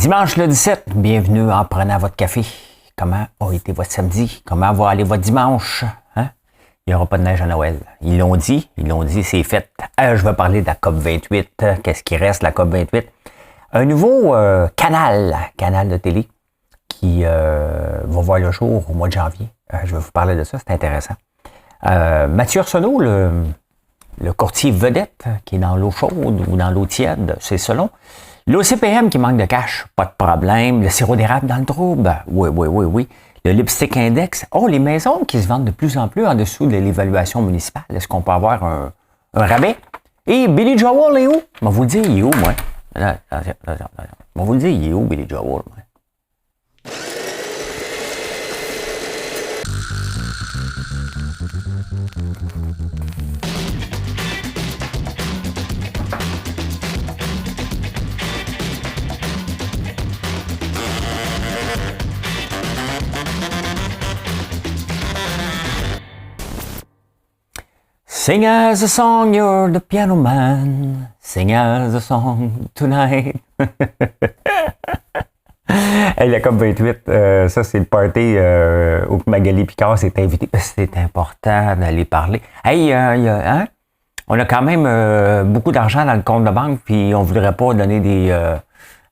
Dimanche le 17, bienvenue en prenant votre café. Comment a été votre samedi? Comment va aller votre dimanche? Hein? Il n'y aura pas de neige à Noël. Ils l'ont dit, c'est fait. Je vais parler de la COP28. Qu'est-ce qui reste, la COP28? Un nouveau canal de télé qui va voir le jour au mois de janvier. Je vais vous parler de ça, c'est intéressant. Mathieu Arsenault, le courtier vedette qui est dans l'eau chaude ou dans l'eau tiède, c'est selon. L'OCPM qui manque de cash, pas de problème. Le sirop d'érable dans le trouble, oui. Le lipstick index, les maisons qui se vendent de plus en plus en dessous de l'évaluation municipale. Est-ce qu'on peut avoir un rabais? Et Billy Joel est où? Je vais vous le dire, il est où, moi? Je vais vous le dire, il est où, Billy Joel, moi? Sing us a song, you're the piano man. Sing us a song tonight. Hey, la COP28, ça c'est le party où Magali Picard s'est invitée. C'est important d'aller parler. Hey, on a quand même beaucoup d'argent dans le compte de banque, puis on voudrait pas donner des...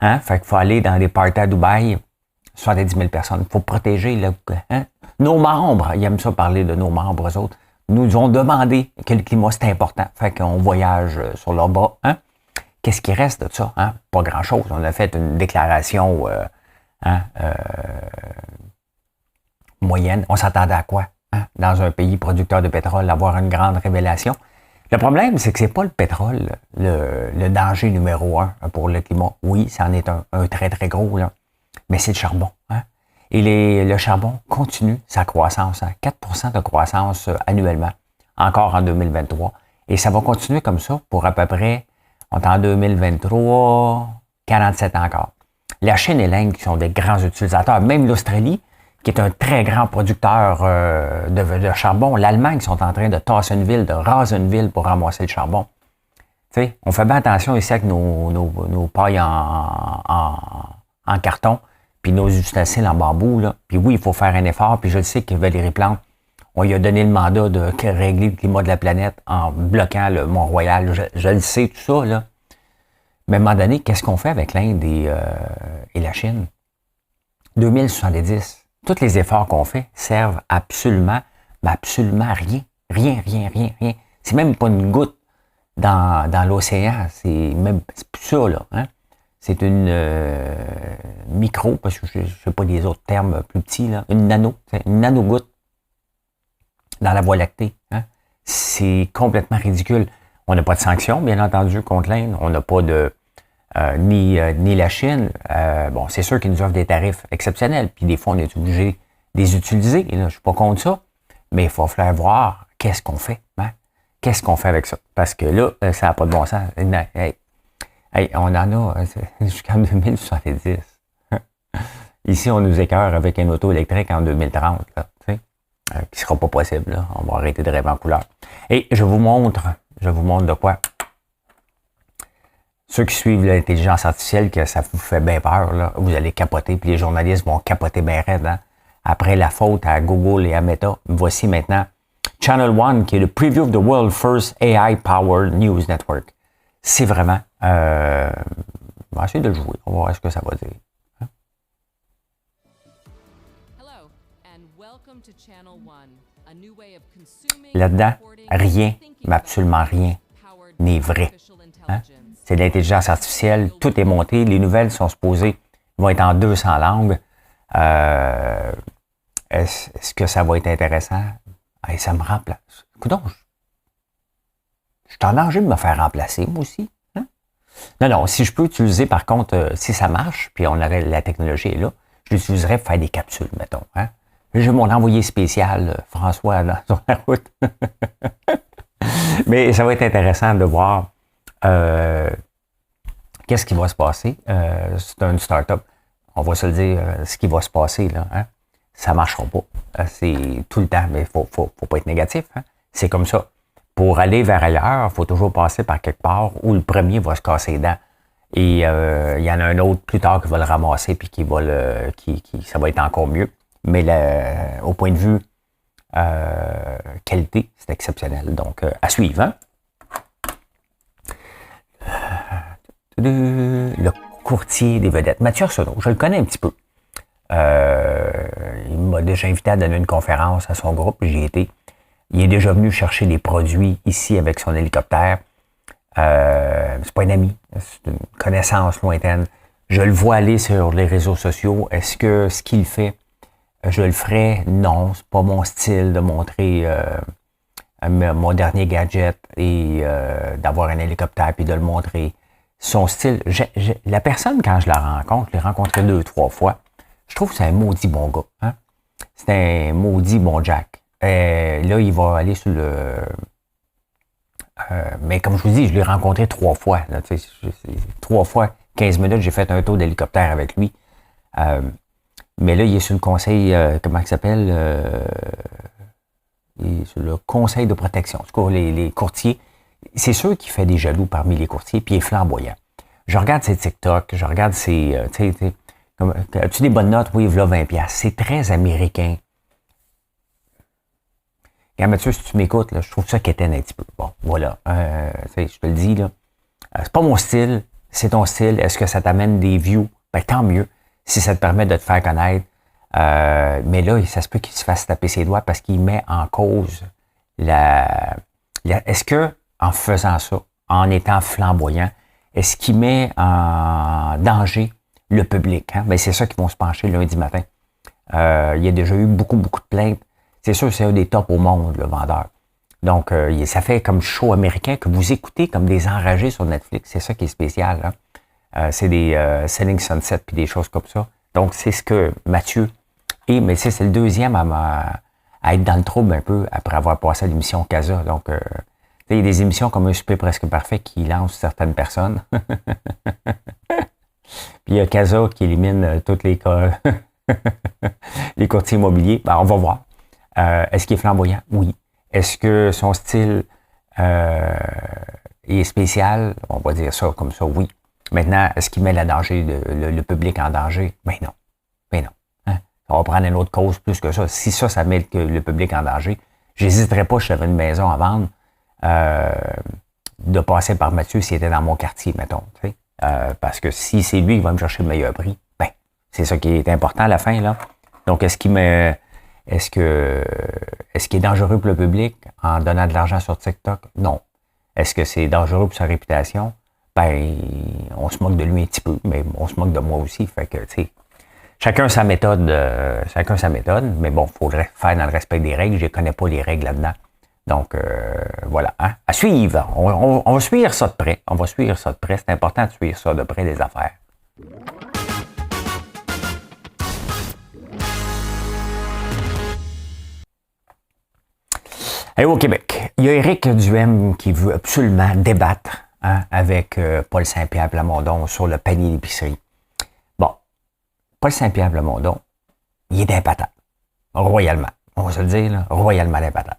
Fait qu'il faut aller dans des parties à Dubaï, 70 000 personnes. Il faut protéger nos membres. Ils aiment ça parler de nos membres, eux autres. Nous ont demandé que le climat, c'est important. Fait qu'on voyage sur leurs bras. Qu'est-ce qui reste de ça? Pas grand-chose. On a fait une déclaration moyenne. On s'attendait à quoi? Dans un pays producteur de pétrole, avoir une grande révélation. Le problème, c'est que c'est pas le pétrole, le danger numéro 1 pour le climat. Oui, ça en est un très, très gros, là. Mais c'est le charbon. Et le charbon continue sa croissance, 4% de croissance annuellement, encore en 2023. Et ça va continuer comme ça pour à peu près, on est en 2023, 47 encore. La Chine et l'Inde qui sont des grands utilisateurs, même l'Australie, qui est un très grand producteur de charbon, l'Allemagne qui sont en train de tasser une ville, de raser une ville pour ramasser le charbon. Tu sais, on fait bien attention ici avec nos pailles en carton, puis nos ustensiles en bambou, là. Puis oui, il faut faire un effort, puis je le sais que Valérie Plante, on lui a donné le mandat de régler le climat de la planète en bloquant le Mont-Royal. Je le sais, tout ça, là. Mais à un moment donné, qu'est-ce qu'on fait avec l'Inde et la Chine? 2070, tous les efforts qu'on fait servent absolument à rien. Rien. C'est même pas une goutte dans l'océan. C'est plus ça, là, C'est une micro, parce que je ne sais pas des autres termes plus petits, là. Une nanogoutte dans la Voie lactée. C'est complètement ridicule. On n'a pas de sanctions, bien entendu, contre l'Inde. On n'a pas de... ni la Chine. Bon, c'est sûr qu'ils nous offrent des tarifs exceptionnels, puis des fois, on est obligé de les utiliser. Et là, je ne suis pas contre ça, mais il faut falloir voir qu'est-ce qu'on fait. Qu'est-ce qu'on fait avec ça? Parce que là, ça n'a pas de bon sens. Hey, on en a jusqu'en 2070. Ici, on nous écœure avec un auto électrique en 2030, là, qui sera pas possible. Là. On va arrêter de rêver en couleur. Et je vous montre de quoi. Ceux qui suivent l'intelligence artificielle, que ça vous fait bien peur, là, vous allez capoter, puis les journalistes vont capoter bien raide. Après la faute à Google et à Meta, voici maintenant Channel One, qui est le preview of the world's first AI-powered news network. C'est vraiment... on va essayer de le jouer. On va voir ce que ça va dire. Là-dedans, rien, mais absolument rien, n'est vrai. C'est de l'intelligence artificielle, tout est monté, les nouvelles sont supposées, vont être en 200 langues. Est-ce que ça va être intéressant? Ça me remplace. Coudonc, je suis en danger de me faire remplacer, moi aussi. Non, si je peux utiliser, par contre, si ça marche, puis on aurait la technologie est là, je l'utiliserais pour faire des capsules, mettons. J'ai mon envoyé spécial, François, sur la route. Mais ça va être intéressant de voir qu'est-ce qui va se passer. C'est une start-up. On va se le dire, ce qui va se passer, là. Ça ne marchera pas. C'est tout le temps, mais il faut pas être négatif. C'est comme ça. Pour aller vers ailleurs, il faut toujours passer par quelque part où le premier va se casser les dents. Et il y en a un autre plus tard qui va le ramasser puis qui va ça va être encore mieux. Mais au point de vue qualité, c'est exceptionnel. Donc, à suivre. Hein? Le courtier des vedettes. Mathieu Arsenault, je le connais un petit peu. Il m'a déjà invité à donner une conférence à son groupe, j'y étais. Il est déjà venu chercher des produits ici avec son hélicoptère. C'est pas un ami, c'est une connaissance lointaine. Je le vois aller sur les réseaux sociaux. Est-ce que ce qu'il fait, je le ferais? Non, c'est pas mon style de montrer mon dernier gadget et d'avoir un hélicoptère puis de le montrer. Son style, la personne, quand je la rencontre, je l'ai rencontré 2-3 fois, je trouve que c'est un maudit bon gars. Hein? C'est un maudit bon Jack. Là, il va aller sur le... mais comme je vous dis, je l'ai rencontré 3 fois. Là, 3 fois, 15 minutes, j'ai fait un tour d'hélicoptère avec lui. Mais là, il est sur le conseil, comment il s'appelle? Il est sur le conseil de protection. En tout cas, les courtiers. C'est sûr qu'il fait des jaloux parmi les courtiers, puis il est flamboyant. Je regarde ses TikTok, je regarde ses... as-tu des bonnes notes? Oui, voilà 20$. C'est très américain. Regarde, Mathieu, si tu m'écoutes, là, je trouve ça quétaine un petit peu. Bon, voilà. Je te le dis, là. C'est pas mon style, c'est ton style. Est-ce que ça t'amène des views? Ben, tant mieux. Si ça te permet de te faire connaître. Mais là, ça se peut qu'il se fasse taper ses doigts parce qu'il met en cause est-ce que, en faisant ça, en étant flamboyant, est-ce qu'il met en danger le public? Hein? Ben, c'est ça qu'ils vont se pencher lundi matin. Il y a déjà eu beaucoup de plaintes. C'est sûr, c'est un des tops au monde, le vendeur. Donc, ça fait comme show américain que vous écoutez comme des enragés sur Netflix. C'est ça qui est spécial. Hein? C'est des Selling Sunset puis des choses comme ça. Donc, c'est ce que Mathieu est. Mais c'est le deuxième à être dans le trouble un peu après avoir passé à l'émission Casa. Donc, il y a des émissions comme Un souper presque parfait qui lancent certaines personnes. Puis il y a Casa qui élimine toutes les courtiers immobiliers. Ben, on va voir. Est-ce qu'il est flamboyant? Oui. Est-ce que son style est spécial? On va dire ça comme ça, oui. Maintenant, est-ce qu'il met le public en danger? Ben non. Ben non. Hein? On va prendre une autre cause plus que ça. Si ça met le public en danger, j'hésiterais pas, si j'avais une maison à vendre, de passer par Mathieu s'il était dans mon quartier, mettons. Tu sais? Parce que si c'est lui qui va me chercher le meilleur prix, ben, c'est ça qui est important à la fin, là. Donc, est-ce qu'il est dangereux pour le public en donnant de l'argent sur TikTok? Non. Est-ce que c'est dangereux pour sa réputation? Ben, on se moque de lui un petit peu, mais on se moque de moi aussi. Fait que, tu sais, chacun sa méthode, mais bon, il faudrait faire dans le respect des règles. Je ne connais pas les règles là-dedans. Donc, voilà. Hein? À suivre. On va suivre ça de près. C'est important de suivre ça de près, les affaires. Et au Québec, il y a Éric Duhem qui veut absolument débattre avec Paul Saint-Pierre Plamondon sur le panier d'épicerie. Bon, Paul Saint-Pierre Plamondon, il est impattable. Royalement. On va se le dire, là, royalement impattable.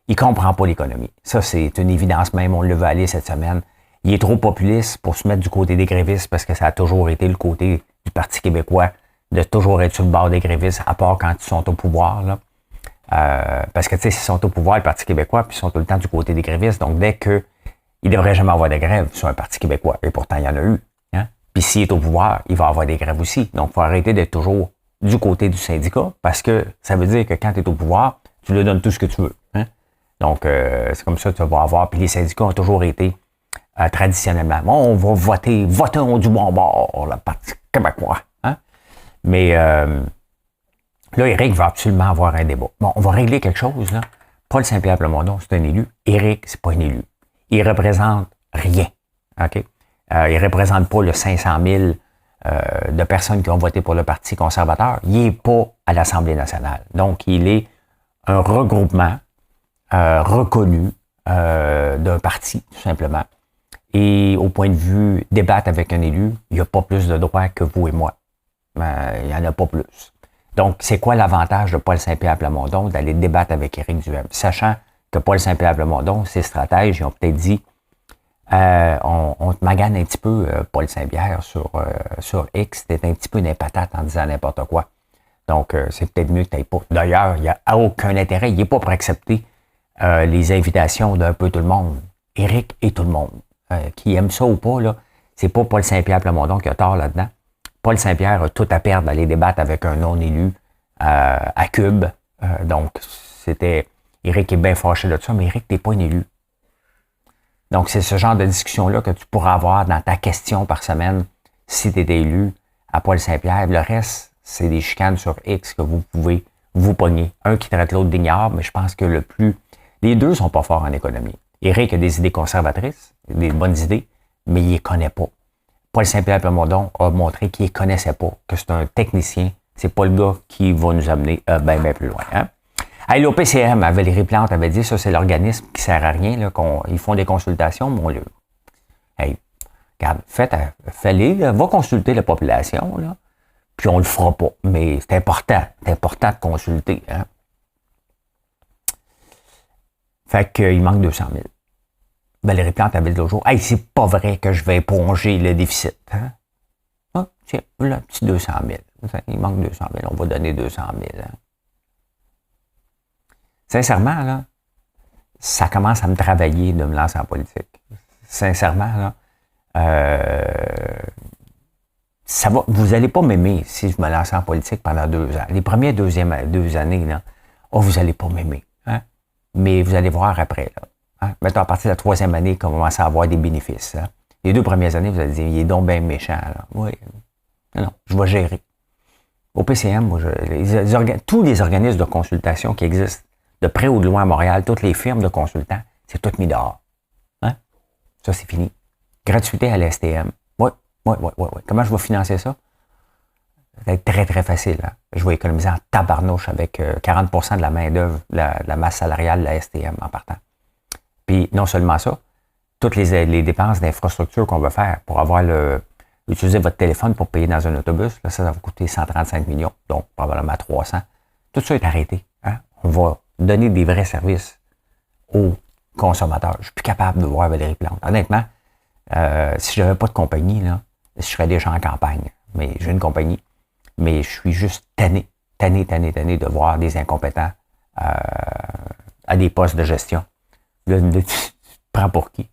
Il comprend pas l'économie. Ça, c'est une évidence même. On le veut aller cette semaine. Il est trop populiste pour se mettre du côté des grévistes parce que ça a toujours été le côté du Parti québécois de toujours être sur le bord des grévistes, à part quand ils sont au pouvoir, là. Parce que, tu sais, s'ils sont au pouvoir, le Parti québécois, puis ils sont tout le temps du côté des grévistes. Donc, dès que il devrait jamais avoir de grève sur un Parti québécois. Et pourtant, il y en a eu. Hein? Puis s'il est au pouvoir, il va avoir des grèves aussi. Donc, il faut arrêter d'être toujours du côté du syndicat parce que ça veut dire que quand tu es au pouvoir, tu lui donnes tout ce que tu veux. Hein? Donc, c'est comme ça que tu vas avoir. Puis les syndicats ont toujours été traditionnellement. Bon, on va votons du bon bord, le Parti québécois. Hein? Mais là, Éric va absolument avoir un débat. Bon, on va régler quelque chose, là. Paul Saint-Pierre Plamondon, c'est un élu. Éric, c'est pas un élu. Il représente rien. OK? Il représente pas le 500 000 de personnes qui ont voté pour le Parti conservateur. Il est pas à l'Assemblée nationale. Donc, il est un regroupement reconnu d'un parti, tout simplement. Et au point de vue débattre avec un élu, il n'y a pas plus de droits que vous et moi. Il n'y en a pas plus. Donc, c'est quoi l'avantage de Paul Saint-Pierre Plamondon d'aller débattre avec Éric Duhem? Sachant que Paul Saint-Pierre Plamondon, ses stratèges, ils ont peut-être dit On te magane un petit peu, Paul Saint-Pierre, sur X, t'es un petit peu une patate en disant n'importe quoi. Donc, c'est peut-être mieux que t'ailles pas. D'ailleurs, il n'y a aucun intérêt. Il n'est pas pour accepter les invitations d'un peu tout le monde. Éric et tout le monde. Qui aime ça ou pas, là, c'est pas Paul Saint-Pierre Plamondon qui a tort là-dedans. Paul Saint-Pierre a tout à perdre d'aller débattre avec un non-élu à Cube. Donc, c'était... Éric est bien fâché de ça, mais Éric, t'es pas un élu. Donc, c'est ce genre de discussion-là que tu pourras avoir dans ta question par semaine si tu étais élu à Paul Saint-Pierre. Le reste, c'est des chicanes sur X que vous pouvez vous pogner. Un qui traite l'autre d'ignare, mais je pense que les deux sont pas forts en économie. Éric a des idées conservatrices, des bonnes idées, mais il les connaît pas. Paul Saint-Pierre Plamondon a montré qu'il les connaissait pas, que c'est un technicien. C'est pas le gars qui va nous amener bien plus loin. Hein? Hey, l'OPCM, Valérie Plante avait dit, ça c'est l'organisme qui sert à rien, là, ils font des consultations, mon lieu. Hey, regarde, fais-les, va consulter la population, là, puis on le fera pas. Mais c'est important de consulter. Hein? Fait qu'il manque 200 000. Valérie Plante avait dit l'autre jour, hey, c'est pas vrai que je vais éponger le déficit. Hein? Ah, tiens, là, un petit 200 000. Il manque 200 000, on va donner 200 000. Hein? Sincèrement, là, ça commence à me travailler de me lancer en politique. Sincèrement, là, vous n'allez pas m'aimer si je me lance en politique pendant 2 ans. Les premières 2 années, là, vous n'allez pas m'aimer. Hein? Mais vous allez voir après. Là, hein? Mettons, à partir de la 3e année, qu'on commence à avoir des bénéfices. Hein? Les 2 premières années, vous allez dire, il est donc bien méchant. Là. Oui. Non, je vais gérer. Au PCM, moi, tous les organismes de consultation qui existent, de près ou de loin à Montréal, toutes les firmes de consultants, c'est tout mis dehors. Hein? Ça, c'est fini. Gratuité à l'STM. Oui. Comment je vais financer ça? Ça va être très, très facile. Hein? Je vais économiser en tabarnouche avec 40% de la main-d'œuvre, la masse salariale de la STM en partant. Puis, non seulement ça, toutes les dépenses d'infrastructure qu'on va faire pour utiliser votre téléphone pour payer dans un autobus, là, ça va vous coûter 135 millions, donc probablement 300. Tout ça est arrêté. Hein? On va donner des vrais services aux consommateurs. Je suis plus capable de voir Valérie Plante. Honnêtement, si je n'avais pas de compagnie, là, je serais déjà en campagne. Mais j'ai une compagnie. Mais je suis juste tanné de voir des incompétents à des postes de gestion. Là, tu te prends pour qui?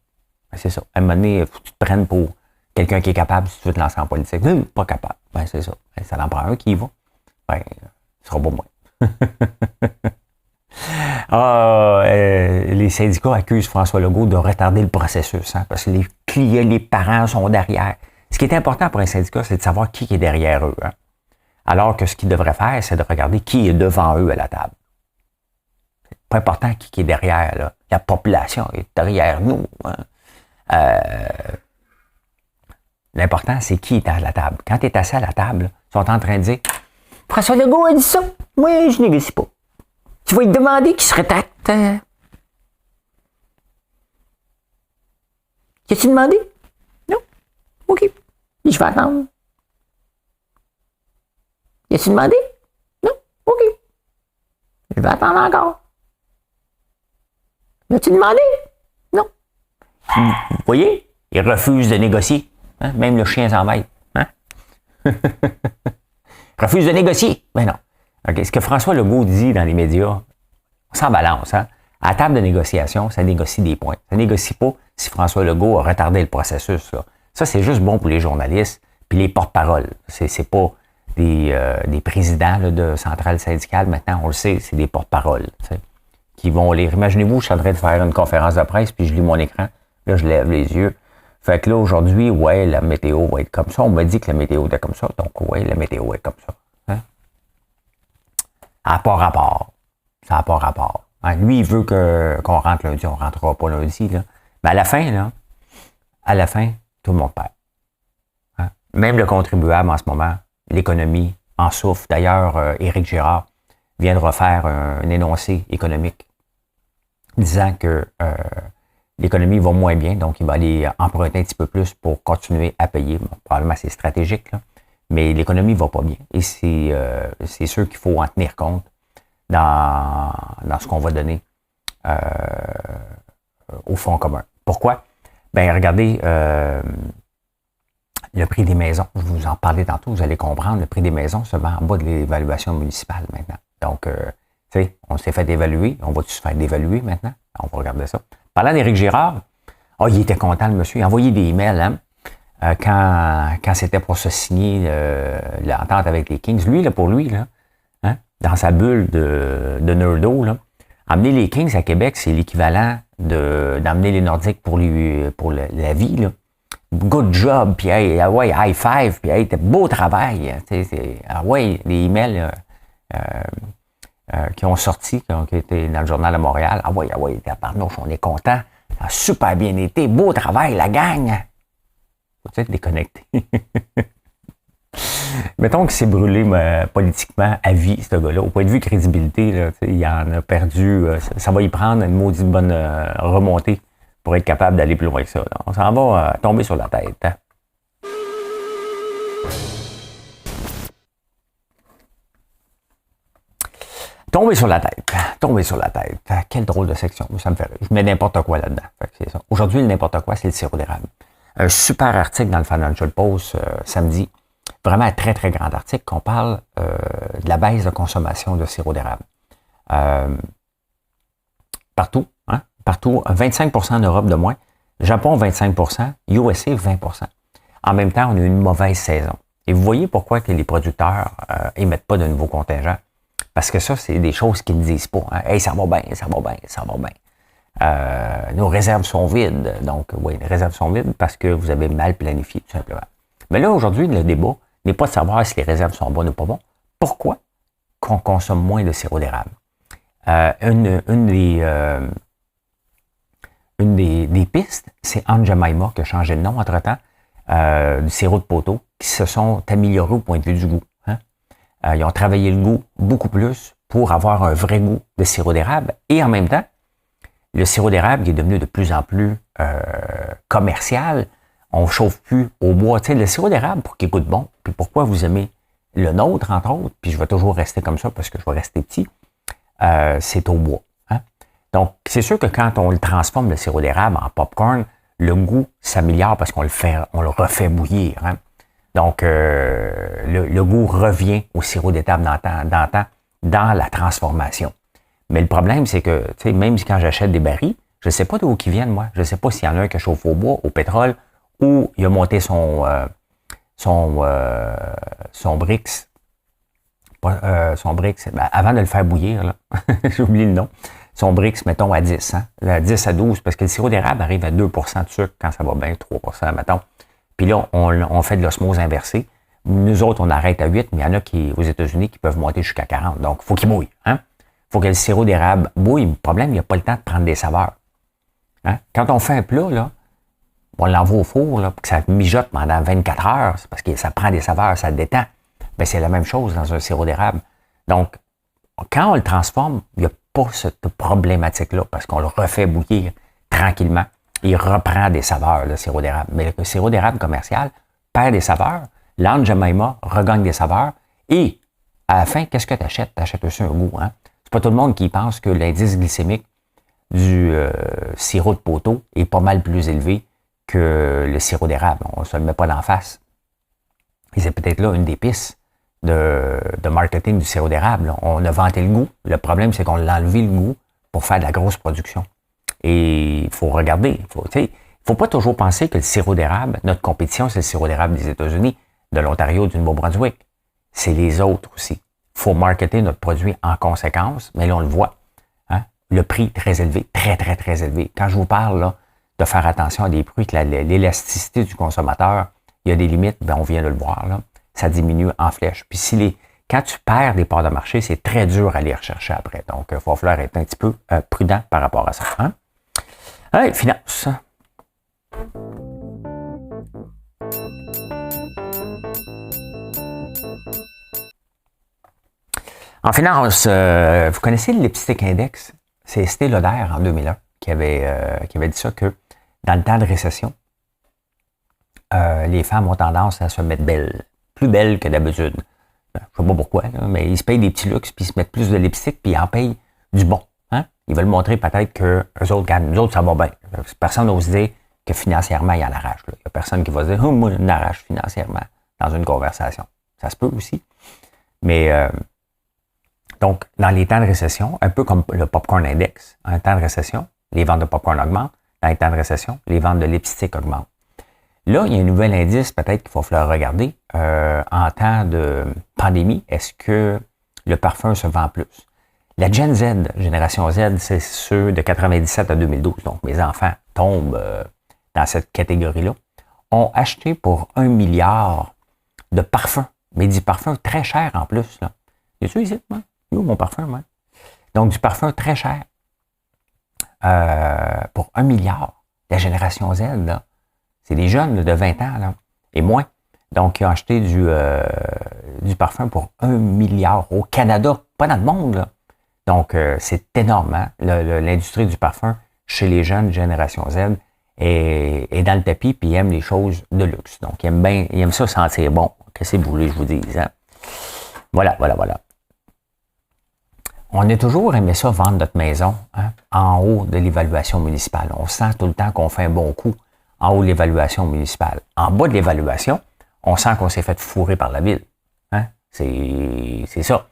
Ben, c'est ça. À un moment donné, il faut que tu te prennes pour quelqu'un qui est capable si tu veux te lancer en politique. Pas capable. Ben, c'est ça. Ben, ça en prend un qui y va. Ben, ce sera pas moi. Les syndicats accusent François Legault de retarder le processus, hein, parce que les clients, les parents sont derrière. Ce qui est important pour un syndicat, c'est de savoir qui est derrière eux. Hein. Alors que ce qu'ils devraient faire, c'est de regarder qui est devant eux à la table. C'est pas important qui est derrière. Là. La population est derrière nous. Hein. L'important, c'est qui est à la table. Quand tu es assis à la table, ils sont en train de dire « François Legault a dit ça. Moi, je négocie pas. » Tu vas lui demander qu'il se rétracte. As-tu demandé? Non? OK. Je vais attendre. As-tu demandé? Non? OK. Je vais attendre encore. As-tu demandé? Non. Vous voyez? Il refuse de négocier. Hein? Même le chien s'en mêle. Hein? Refuse de négocier. Mais non. Okay. Ce que François Legault dit dans les médias, sans balance. Hein? À la table de négociation, ça négocie des points. Ça négocie pas si François Legault a retardé le processus. Là. Ça, c'est juste bon pour les journalistes puis les porte-paroles. C'est pas des présidents là, de centrales syndicales. Maintenant, on le sait, c'est des porte-paroles. Qui vont lire. Imaginez-vous, je suis en train de faire une conférence de presse puis je lis mon écran. Là, je lève les yeux. Fait que là, aujourd'hui, ouais, la météo va être comme ça. On m'a dit que la météo était comme ça. Donc, ouais, la météo est comme ça. Hein? Ça n'a pas rapport. Ça n'a pas rapport. Hein, lui, il veut qu'on rentre lundi. On ne rentrera pas lundi. Là. Mais à la fin, tout le monde perd. Hein? Même le contribuable en ce moment, l'économie en souffre. D'ailleurs, Éric Girard vient de refaire un énoncé économique disant que l'économie va moins bien, donc il va aller emprunter un petit peu plus pour continuer à payer. Bon, probablement, c'est stratégique, là. Mais l'économie ne va pas bien. Et c'est sûr qu'il faut en tenir compte dans ce qu'on va donner au fonds commun. Pourquoi? Ben regardez, le prix des maisons, je vous en parlais tantôt, vous allez comprendre, le prix des maisons se vend en bas de l'évaluation municipale maintenant. Donc, tu sais, on s'est fait évaluer, on va-tu se faire dévaluer maintenant? On va regarder ça. Parlant d'Éric Girard, il était content, le monsieur, il a envoyé des emails, hein, quand c'était pour se signer l'entente avec les Kings. Lui, là, pour lui, là, hein, dans sa bulle de nerdo, là, amener les Kings à Québec, c'est l'équivalent d'emmener les Nordiques pour la vie, là. Good job, puis hey, ouais, high five, puis hey, beau travail. Ouais, les emails qui ont sorti, qui ont été dans le journal de Montréal. Ah ouais, tabarnouche, on est content. Ça a super bien été. Beau travail, la gang. Faut être déconnecté. Mettons que c'est brûlé politiquement à vie, ce gars-là. Au point de vue crédibilité, là, il en a perdu. Ça va y prendre une maudite bonne remontée pour être capable d'aller plus loin que ça. Là. On s'en va tomber sur la tête. Hein? Tomber sur la tête. Quelle drôle de section. Ça me fait rire. Je mets n'importe quoi là-dedans. C'est ça. Aujourd'hui, le n'importe quoi, c'est le sirop d'érable. Un super article dans le Financial Post samedi. Vraiment un très, très grand article qu'on parle de la baisse de consommation de sirop d'érable. Partout. Hein? Partout. 25% en Europe de moins. Japon, 25%. USA, 20%. En même temps, on a eu une mauvaise saison. Et vous voyez pourquoi que les producteurs émettent pas de nouveaux contingents. Parce que ça, c'est des choses qu'ils ne disent pas. Hein? Hey, ça va bien. Nos réserves sont vides. Donc, oui, les réserves sont vides parce que vous avez mal planifié, tout simplement. Mais là, aujourd'hui, le débat n'est pas de savoir si les réserves sont bonnes ou pas bonnes. Pourquoi qu'on consomme moins de sirop d'érable? Une des pistes, c'est Aunt Jemima qui a changé de nom entre-temps, du sirop de poteau, qui se sont améliorés au point de vue du goût. Hein? Ils ont travaillé le goût beaucoup plus pour avoir un vrai goût de sirop d'érable. Et en même temps, le sirop d'érable qui est devenu de plus en plus commercial, on ne chauffe plus au bois. Tu sais, le sirop d'érable, pour qu'il goûte bon, puis pourquoi vous aimez le nôtre, entre autres, puis je vais toujours rester comme ça parce que je vais rester petit, c'est au bois. Hein? Donc, c'est sûr que quand on le transforme, le sirop d'érable, en popcorn, le goût s'améliore parce qu'on le refait bouillir. Hein? Donc, le goût revient au sirop d'érable d'antan dans la transformation. Mais le problème, c'est que, tu sais, même quand j'achète des barils, je ne sais pas d'où ils viennent, moi. Je ne sais pas s'il y en a un qui chauffe au bois, au pétrole, ou il a monté son Brix. Son Brix, avant de le faire bouillir, là, j'ai oublié le nom. Son Brix, mettons, à 10, hein, à 10 à 12, parce que le sirop d'érable arrive à 2% de sucre quand ça va bien, 3%, mettons. Puis là, on fait de l'osmose inversée. Nous autres, on arrête à 8, mais il y en a qui, aux États-Unis qui peuvent monter jusqu'à 40. Donc, il faut qu'il bouille. Hein? Il faut que le sirop d'érable bouille. Le problème, il n'y a pas le temps de prendre des saveurs. Hein? Quand on fait un plat, là, on l'envoie au four, là, pour que ça mijote pendant 24 heures, c'est parce que ça prend des saveurs, ça détend. Ben, c'est la même chose dans un sirop d'érable. Donc, quand on le transforme, il n'y a pas cette problématique-là, parce qu'on le refait bouillir tranquillement. Il reprend des saveurs, le sirop d'érable. Mais le sirop d'érable commercial perd des saveurs. L'Aunt Jemima regagne des saveurs. Et, à la fin, qu'est-ce que tu achètes? Tu achètes aussi un goût. Hein? C'est pas tout le monde qui pense que l'indice glycémique du sirop de poteau est pas mal plus élevé que le sirop d'érable. On ne se le met pas d'en face. Et c'est peut-être là une des pistes de marketing du sirop d'érable. On a vanté le goût. Le problème, c'est qu'on a enlevé le goût pour faire de la grosse production. Et il faut regarder. Il ne faut pas toujours penser que le sirop d'érable, notre compétition, c'est le sirop d'érable des États-Unis, de l'Ontario, du Nouveau-Brunswick. C'est les autres aussi. Il faut marketer notre produit en conséquence, mais là, on le voit. Hein? Le prix très élevé, très, très, très élevé. Quand je vous parle là, de faire attention à des prix, que l'élasticité du consommateur, il y a des limites, ben on vient de le voir, là, ça diminue en flèche. Puis quand tu perds des parts de marché, c'est très dur à les rechercher après. Donc, il va falloir être un petit peu prudent par rapport à ça. Hein? Allez, finance. En finance, vous connaissez le lipstick index? C'est Estée Lauder en 2001 qui avait dit ça, que dans le temps de récession, les femmes ont tendance à se mettre belles, plus belles que d'habitude. Je ne sais pas pourquoi, là, mais ils se payent des petits luxes, puis ils se mettent plus de lipstick, puis ils en payent du bon. Hein? Ils veulent montrer peut-être que eux autres, nous autres, ça va bien. Personne n'ose dire que financièrement, il en arrache. Il n'y a personne qui va se dire, oh, moi, il en arrache financièrement dans une conversation. Ça se peut aussi. Mais donc, dans les temps de récession, un peu comme le popcorn index, en temps de récession, les ventes de popcorn augmentent. Dans les temps de récession, les ventes de lipstick augmentent. Là, il y a un nouvel indice, peut-être qu'il va falloir regarder. En temps de pandémie, est-ce que le parfum se vend plus? La Gen Z, génération Z, c'est ceux de 97 à 2012. Donc, mes enfants tombent dans cette catégorie-là. Ont acheté pour 1 milliard de parfums. Mais du parfum très cher en plus. Là. Es-tu ici, moi? Où mon parfum, moi? Donc, du parfum très cher. Pour 1 milliard. La génération Z, là. C'est des jeunes là, de 20 ans là, et moins. Donc, ils ont acheté du parfum pour 1 milliard au Canada, pas dans le monde. Là. Donc, c'est énorme. Hein? L'industrie du parfum chez les jeunes génération Z est dans le tapis puis ils aiment les choses de luxe. Donc, ils aiment ça sentir bon. Qu'est-ce que vous voulez que je vous dise? Hein? Voilà. On a toujours aimé ça vendre notre maison hein, en haut de l'évaluation municipale. On sent tout le temps qu'on fait un bon coup en haut de l'évaluation municipale. En bas de l'évaluation, on sent qu'on s'est fait fourrer par la ville. Hein? C'est ça.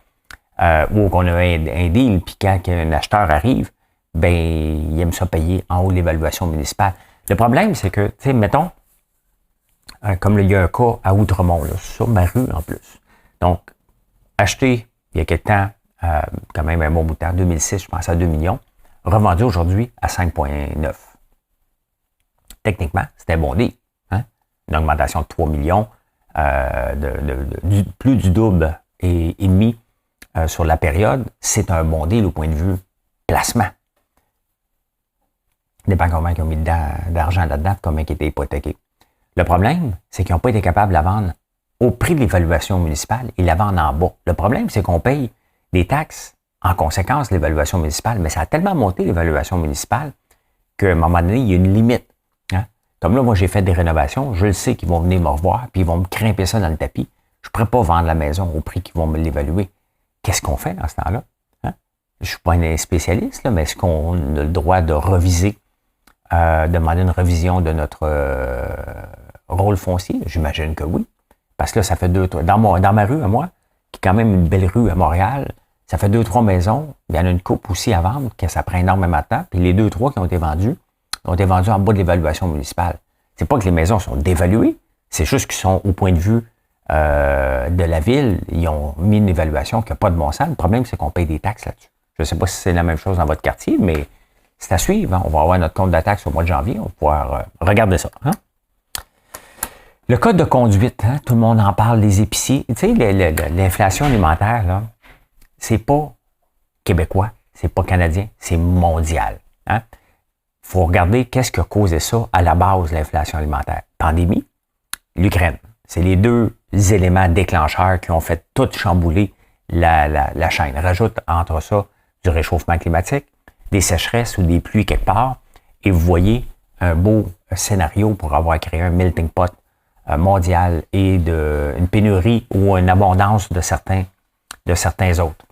Ou qu'on a un deal, puis quand un acheteur arrive, ben il aime ça payer en haut de l'évaluation municipale. Le problème, c'est que, tu sais, mettons, comme il y a un cas à Outremont, là, sur ma rue en plus. Donc, acheté il y a quelque temps, quand même un bon bout de temps, 2006, je pense à 2 millions, revendu aujourd'hui à 5,9. Techniquement, c'était un bon deal. Hein? Une augmentation de 3 millions, plus du double et demi sur la période. C'est un bon deal au point de vue placement. Il dépend combien ils ont mis d'argent là-dedans, combien qui était hypothéqué. Le problème, c'est qu'ils n'ont pas été capables de la vendre au prix de l'évaluation municipale. Ils la vendent en bas. Le problème, c'est qu'on paye des taxes en conséquence de l'évaluation municipale, mais ça a tellement monté l'évaluation municipale qu'à un moment donné, il y a une limite. Comme là, moi, j'ai fait des rénovations, je le sais qu'ils vont venir me revoir, puis ils vont me grimper ça dans le tapis. Je ne pourrais pas vendre la maison au prix qu'ils vont me l'évaluer. Qu'est-ce qu'on fait dans ce temps-là? Hein? Je ne suis pas un spécialiste, là, mais est-ce qu'on a le droit de reviser, demander une révision de notre rôle foncier? J'imagine que oui. Parce que là, ça fait dans ma rue, à moi, qui est quand même une belle rue à Montréal, ça fait 2-3 maisons. Il y en a une coupe aussi à vendre, que ça prend énormément de temps. Puis les 2-3 qui ont été vendus en bas de l'évaluation municipale. C'est pas que les maisons sont dévaluées, c'est juste qu'ils sont au point de vue de la ville. Ils ont mis une évaluation qui n'a pas de bon sens. Le problème, c'est qu'on paye des taxes là-dessus. Je ne sais pas si c'est la même chose dans votre quartier, mais c'est à suivre. Hein. On va avoir notre compte de taxe au mois de janvier. On va pouvoir regarder ça. Hein? Le code de conduite, hein? Tout le monde en parle, les épiciers. Tu sais, l'inflation alimentaire, là, c'est pas québécois, c'est pas canadien, c'est mondial. Hein? Faut regarder qu'est-ce qui a causé ça à la base de l'inflation alimentaire. Pandémie, l'Ukraine. C'est les deux éléments déclencheurs qui ont fait tout chambouler la chaîne. Rajoute entre ça du réchauffement climatique, des sécheresses ou des pluies quelque part, et vous voyez un beau scénario pour avoir créé un melting pot mondial et une pénurie ou une abondance de certains autres.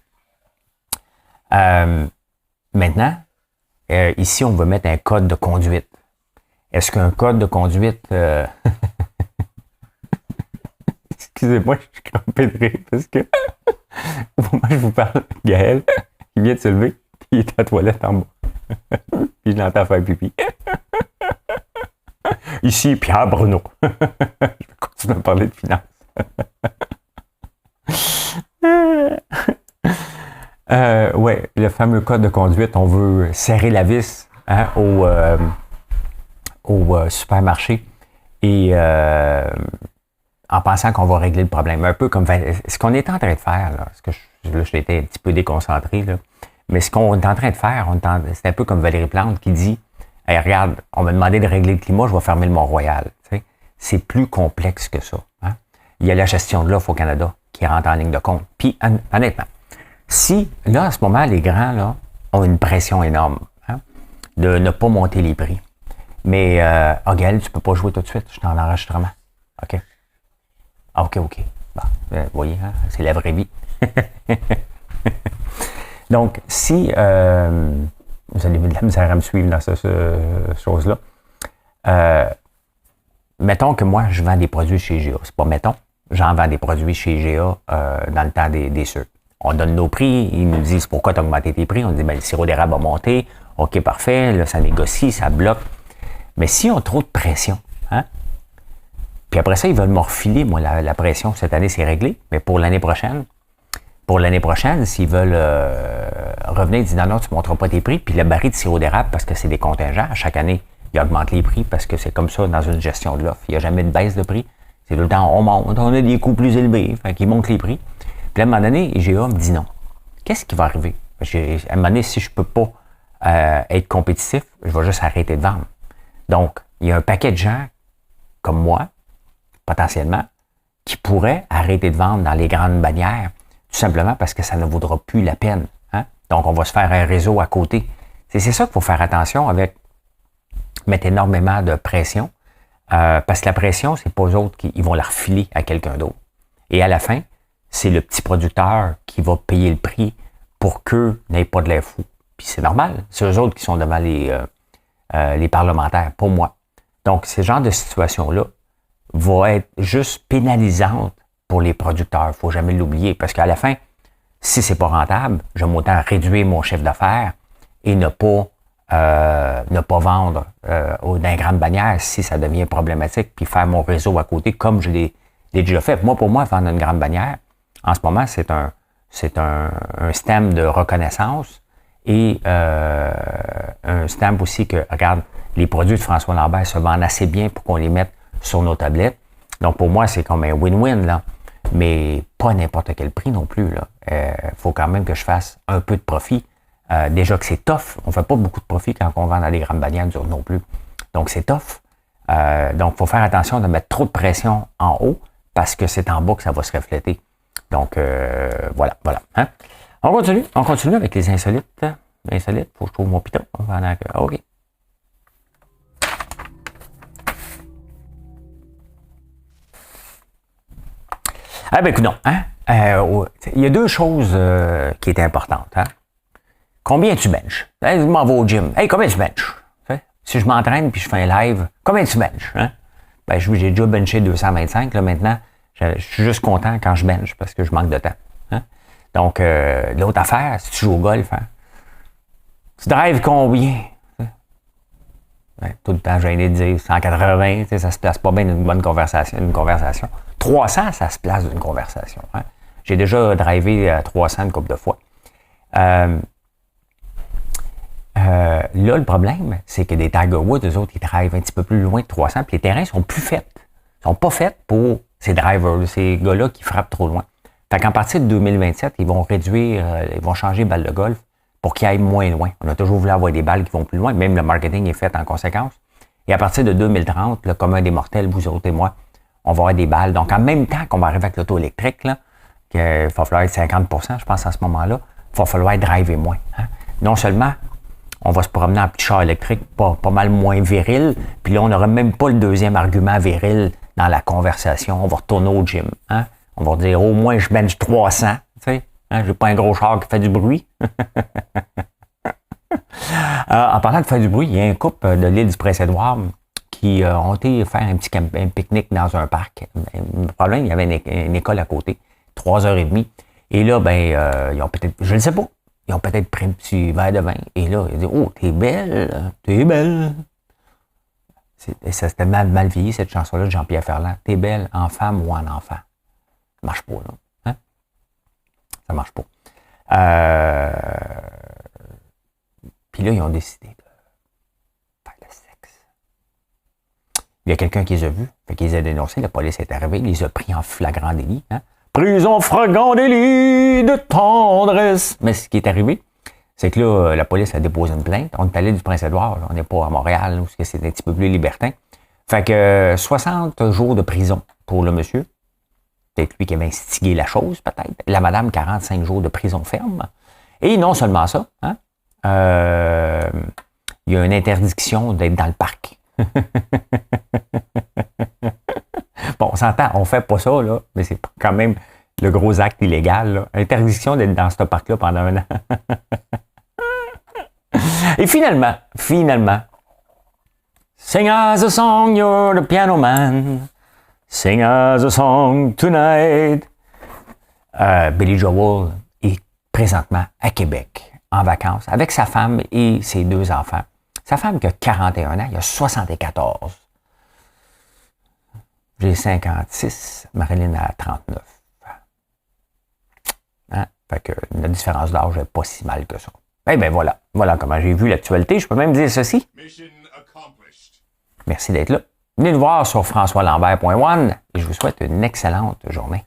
Maintenant, ici, on veut mettre un code de conduite. Est-ce qu'un code de conduite... Excusez-moi, je suis crampé de rire parce que moi, je vous parle, Gaël, il vient de se lever, puis il est à la toilette en bas. Puis je l'entends faire pipi. Ici, Pierre Bruno. Je vais continuer à parler de finances. Ouais, le fameux code de conduite, on veut serrer la vis hein, au supermarché et en pensant qu'on va régler le problème. Un peu comme ce qu'on est en train de faire, là, parce que j'ai été un petit peu déconcentré, là, mais ce qu'on est en train de faire, c'est un peu comme Valérie Plante qui dit hey, regarde, on m'a demandé de régler le climat, je vais fermer le Mont-Royal. Tu sais, c'est plus complexe que ça. Hein? Il y a la gestion de l'offre au Canada qui rentre en ligne de compte. Puis, honnêtement, si, là, à ce moment, les grands là, ont une pression énorme hein, de ne pas monter les prix. Mais, Gaël, tu peux pas jouer tout de suite, je suis en enregistrement. OK? Ah, OK. Bon, vous voyez, hein, c'est la vraie vie. Donc, si vous avez de la misère à me suivre dans cette chose-là, Mettons que moi, je vends des produits chez GA. C'est pas mettons. J'en vends des produits chez GA dans le temps des sucres. On donne nos prix, ils nous disent pourquoi tu as augmenté tes prix. On dit, ben, le sirop d'érable a monté. OK, parfait, là, ça négocie, ça bloque. Mais si on a trop de pression, hein? Puis après ça, ils veulent me refiler, moi, la pression. Cette année, c'est réglé. Mais pour l'année prochaine, s'ils veulent revenir, ils disent non, tu ne monteras pas tes prix. Puis le baril de sirop d'érable, parce que c'est des contingents, à chaque année, ils augmentent les prix parce que c'est comme ça dans une gestion de l'offre. Il n'y a jamais de baisse de prix. C'est tout le temps, on monte, on a des coûts plus élevés, fait qu'ils montent les prix. Puis à un moment donné, IGA me dit non. Qu'est-ce qui va arriver? À un moment donné, si je ne peux pas être compétitif, je vais juste arrêter de vendre. Donc, il y a un paquet de gens comme moi, potentiellement, qui pourraient arrêter de vendre dans les grandes bannières, tout simplement parce que ça ne vaudra plus la peine. Hein? Donc, on va se faire un réseau à côté. C'est ça qu'il faut faire attention avec mettre énormément de pression, parce que la pression, c'est pas eux autres qui ils vont la refiler à quelqu'un d'autre. Et à la fin, c'est le petit producteur qui va payer le prix pour qu'eux n'aient pas de l'air fou. Puis c'est normal, c'est eux autres qui sont devant les parlementaires, pas moi. Donc, ce genre de situation-là va être juste pénalisante pour les producteurs. Il ne faut jamais l'oublier, parce qu'à la fin, si c'est pas rentable, j'aime autant réduire mon chiffre d'affaires et ne pas vendre dans une grande bannière si ça devient problématique, puis faire mon réseau à côté comme je l'ai déjà fait. Moi, pour moi, vendre une grande bannière, en ce moment, c'est un stamp de reconnaissance et un stamp aussi que, regarde, les produits de François Lambert se vendent assez bien pour qu'on les mette sur nos tablettes. Donc, pour moi, c'est comme un win-win, là. Mais pas n'importe quel prix non plus, là. Faut quand même que je fasse un peu de profit. Déjà que c'est tough. On ne fait pas beaucoup de profit quand on vend dans des grandes bannières non plus. Donc, c'est tough. Donc, il faut faire attention de mettre trop de pression en haut parce que c'est en bas que ça va se refléter. Donc, voilà. Hein? On continue avec les insolites. Insolites, faut que je trouve mon piton. OK. Ah ben écoute, non. Hein? Il y a deux choses qui étaient importantes. Hein? Combien tu benches? Je m'en vais au gym. Hey, combien tu benches? Si je m'entraîne puis je fais un live, combien tu benches? Hein? Ben, j'ai déjà benché 225. Là, maintenant, je suis juste content quand je bench parce que je manque de temps. Hein? Donc, l'autre affaire, si tu joues au golf, hein? Tu drives combien? Ouais, tout le temps gêné de dire 180, ça se place pas bien d'une bonne conversation. 300, ça se place d'une conversation. Hein? J'ai déjà drivé à 300 une couple de fois. Là, le problème, c'est que des Tiger Woods, eux autres, ils drivent un petit peu plus loin de 300, puis les terrains sont plus faits. Ils sont pas faits pour ces drivers, ces gars-là qui frappent trop loin. Fait qu'en partir de 2027, ils vont réduire, ils vont changer les balles de golf pour qu'ils aillent moins loin. On a toujours voulu avoir des balles qui vont plus loin, même le marketing est fait en conséquence. Et à partir de 2030, le commun des mortels, vous autres et moi, on va avoir des balles. Donc, en même temps qu'on va arriver avec l'auto électrique, là, qu'il va falloir être 50%, je pense, à ce moment-là, il va falloir driver moins. Hein? Non seulement, on va se promener en petit char électrique pas mal moins viril, puis là, on n'aura même pas le deuxième argument viril dans la conversation. On va retourner au gym. Hein? On va dire, au moins, je bench 300, tu sais. Hein? J'ai pas un gros char qui fait du bruit. En parlant de faire du bruit, il y a un couple de l'île du Prince-Édouard qui ont été faire un pique-nique dans un parc. Le problème, il y avait une école à côté, 3h30. Et là, ils ont peut-être, je ne sais pas, ils ont peut-être pris un petit verre de vin. Et là, ils disent, oh, t'es belle, t'es belle. Ça c'était mal vieilli, cette chanson-là de Jean-Pierre Ferland. T'es belle en femme ou en enfant. Ça marche pas, là. Hein? Ça marche pas. Puis là, ils ont décidé de faire le sexe. Il y a quelqu'un qui les a vus, fait qu'ils les a dénoncés, la police est arrivée, il les a pris en flagrant délit. Hein? Pris en flagrant délit de tendresse. Mais ce qui est arrivé, c'est que là, la police a déposé une plainte. On est allé du Prince-Édouard, on n'est pas à Montréal, où c'est un petit peu plus libertin. Fait que 60 jours de prison pour le monsieur. Peut-être lui qui avait instigé la chose, peut-être. La madame, 45 jours de prison ferme. Et non seulement ça, hein? Il y a une interdiction d'être dans le parc. Bon, on s'entend, on fait pas ça, là, mais c'est quand même le gros acte illégal, là. Interdiction d'être dans ce parc-là pendant un an. Et finalement, Sing us a song, you're the piano man. Sing us a song tonight. Billy Joel est présentement à Québec, en vacances, avec sa femme et ses 2 enfants. Sa femme qui a 41 ans, il a 74. J'ai 56, Marilyn a 39. Hein? Fait que la différence d'âge n'est pas si mal que ça. Eh bien voilà, voilà comment j'ai vu l'actualité. Je peux même dire ceci. Merci d'être là. Venez nous voir sur françoislambert.one et je vous souhaite une excellente journée.